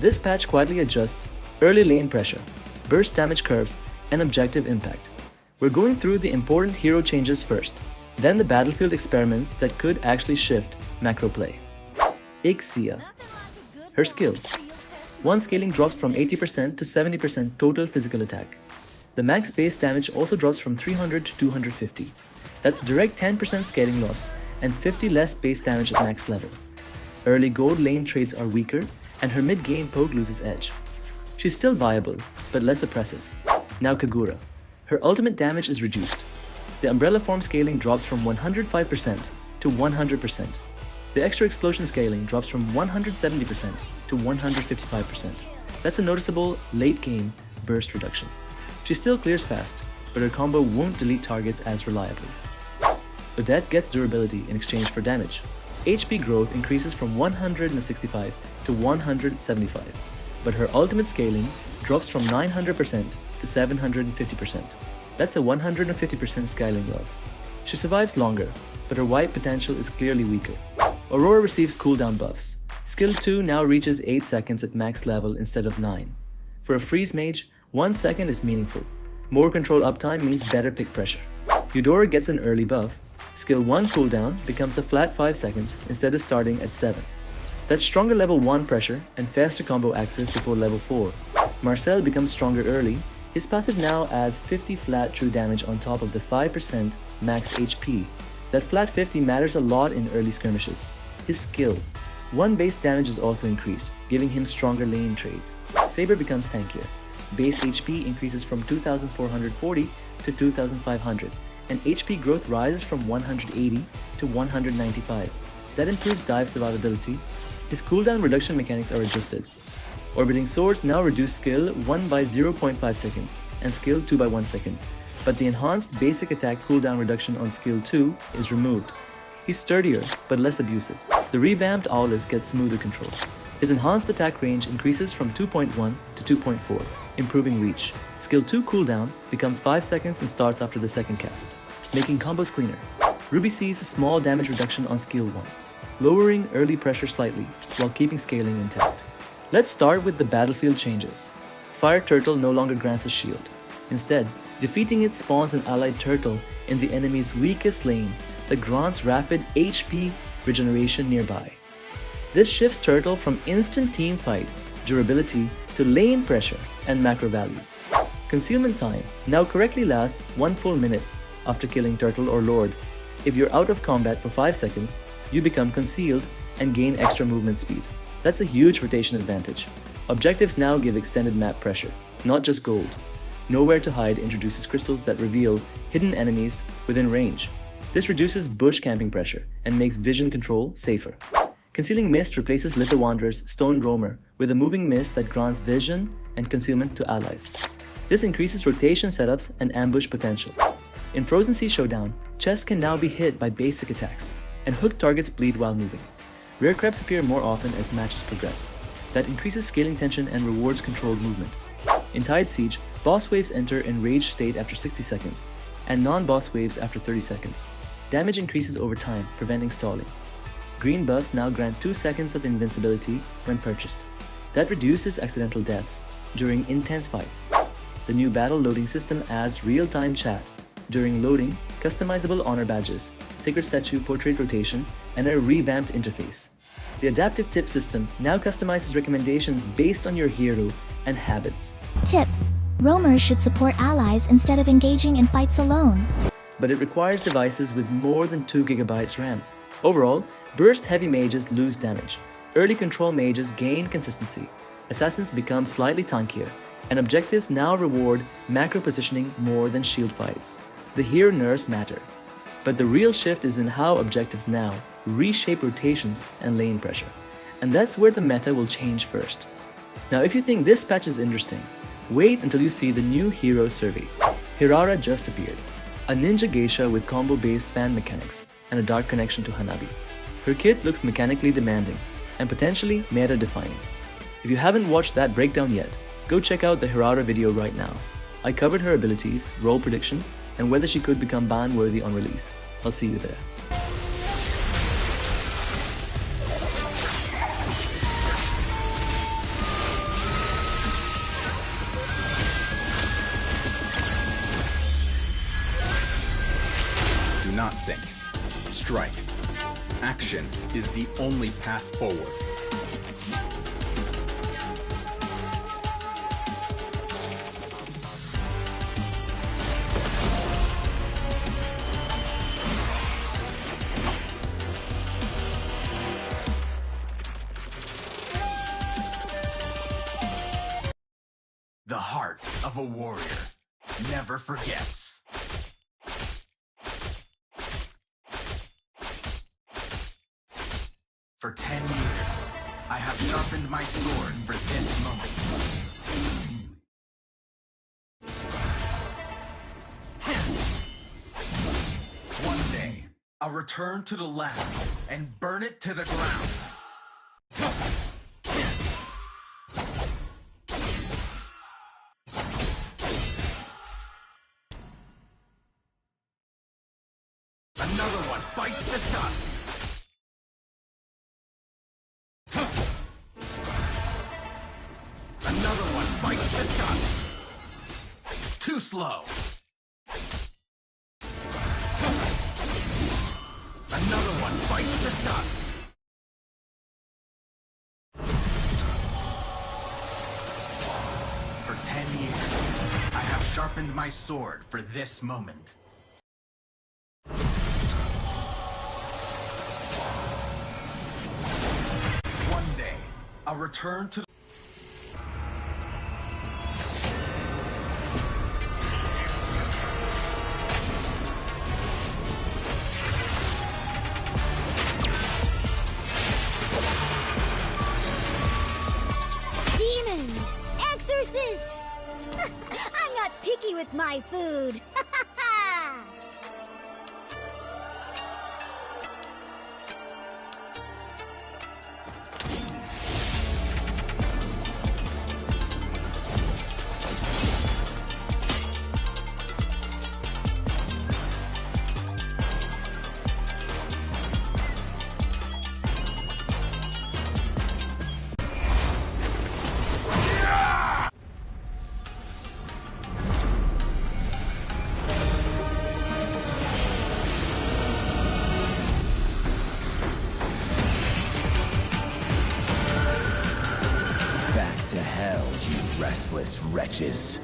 This patch quietly adjusts early lane pressure, burst damage curves, and objective impact. We're going through the important hero changes first, then the battlefield experiments that could actually shift macro play. Ixia. Her skill. One scaling drops from 80% to 70% total physical attack. The max base damage also drops from 300 to 250. That's direct 10% scaling loss and 50 less base damage at max level. Early gold lane trades are weaker and her mid-game poke loses edge. She's still viable, but less oppressive. Now Kagura. Her ultimate damage is reduced. The umbrella form scaling drops from 105% to 100%. The extra explosion scaling drops from 170% to 155%. That's a noticeable late-game burst reduction. She still clears fast, but her combo won't delete targets as reliably. Odette gets durability in exchange for damage. HP growth increases from 165 to 175, but her ultimate scaling drops from 900% to 750%. That's a 150% scaling loss. She survives longer, but her wipe potential is clearly weaker. Aurora receives cooldown buffs. Skill 2 now reaches 8 seconds at max level instead of 9. For a freeze mage, 1 second is meaningful. More control uptime means better pick pressure. Eudora gets an early buff. Skill 1 cooldown becomes a flat 5 seconds instead of starting at 7. That's stronger level 1 pressure and faster combo access before level 4. Marcel becomes stronger early. His passive now adds 50 flat true damage on top of the 5% max HP. That flat 50 matters a lot in early skirmishes. His skill. 1 base damage is also increased, giving him stronger lane trades. Saber becomes tankier. Base HP increases from 2440 to 2500, and HP growth rises from 180 to 195. That improves dive survivability. His cooldown reduction mechanics are adjusted. Orbiting swords now reduce skill 1 by 0.5 seconds and skill 2 by 1 second, but the enhanced basic attack cooldown reduction on skill 2 is removed. He's sturdier but less abusive. The revamped Owlus gets smoother control. His enhanced attack range increases from 2.1 to 2.4, improving reach. Skill 2 cooldown becomes 5 seconds and starts after the second cast, making combos cleaner. Ruby sees a small damage reduction on skill 1, lowering early pressure slightly while keeping scaling intact. Let's start with the battlefield changes. Fire Turtle no longer grants a shield. Instead, defeating it spawns an allied turtle in the enemy's weakest lane that grants rapid HP regeneration nearby. This shifts Turtle from instant team fight durability to lane pressure and macro value. Concealment Time now correctly lasts 1 full minute after killing Turtle or Lord. If you're out of combat for 5 seconds, you become concealed and gain extra movement speed. That's a huge rotation advantage. Objectives now give extended map pressure, not just gold. Nowhere to Hide introduces crystals that reveal hidden enemies within range. This reduces bush camping pressure and makes vision control safer. Concealing Mist replaces Little Wanderer's Stone Roamer with a moving mist that grants vision and concealment to allies. This increases rotation setups and ambush potential. In Frozen Sea Showdown, chests can now be hit by basic attacks, and hooked targets bleed while moving. Rare creeps appear more often as matches progress. That increases scaling tension and rewards controlled movement. In Tide Siege, boss waves enter in rage state after 60 seconds, and non-boss waves after 30 seconds. Damage increases over time, preventing stalling. Green buffs now grant 2 seconds of invincibility when purchased. That reduces accidental deaths during intense fights. The new battle loading system adds real-time chat. During loading, customizable honor badges, sacred statue portrait rotation, and a revamped interface. The adaptive tip system now customizes recommendations based on your hero and habits. Tip: roamers should support allies instead of engaging in fights alone. But it requires devices with more than 2 GB RAM. Overall, burst-heavy mages lose damage, early control mages gain consistency, assassins become slightly tankier, and objectives now reward macro positioning more than shield fights. The hero nerfs matter, but the real shift is in how objectives now reshape rotations and lane pressure. And that's where the meta will change first. Now if you think this patch is interesting, wait until you see the new hero survey. Hirara just appeared, a ninja geisha with combo-based fan mechanics and a dark connection to Hanabi. Her kit looks mechanically demanding and potentially meta-defining. If you haven't watched that breakdown yet, go check out the Hirara video right now. I covered her abilities, role prediction, and whether she could become ban-worthy on release. I'll see you there. think. Strike. Action is the only path forward. The heart of a warrior never forgets. For 10 years, I have sharpened my sword for this moment. One day, I'll return to the lab and burn it to the ground. Another one bites the dust. Another one bites the dust. Too slow. Another one bites the dust. For 10 years, I have sharpened my sword for this moment. One day, I'll return to Demons! Exorcists! I'm not picky with my food. Back to hell, you restless wretches.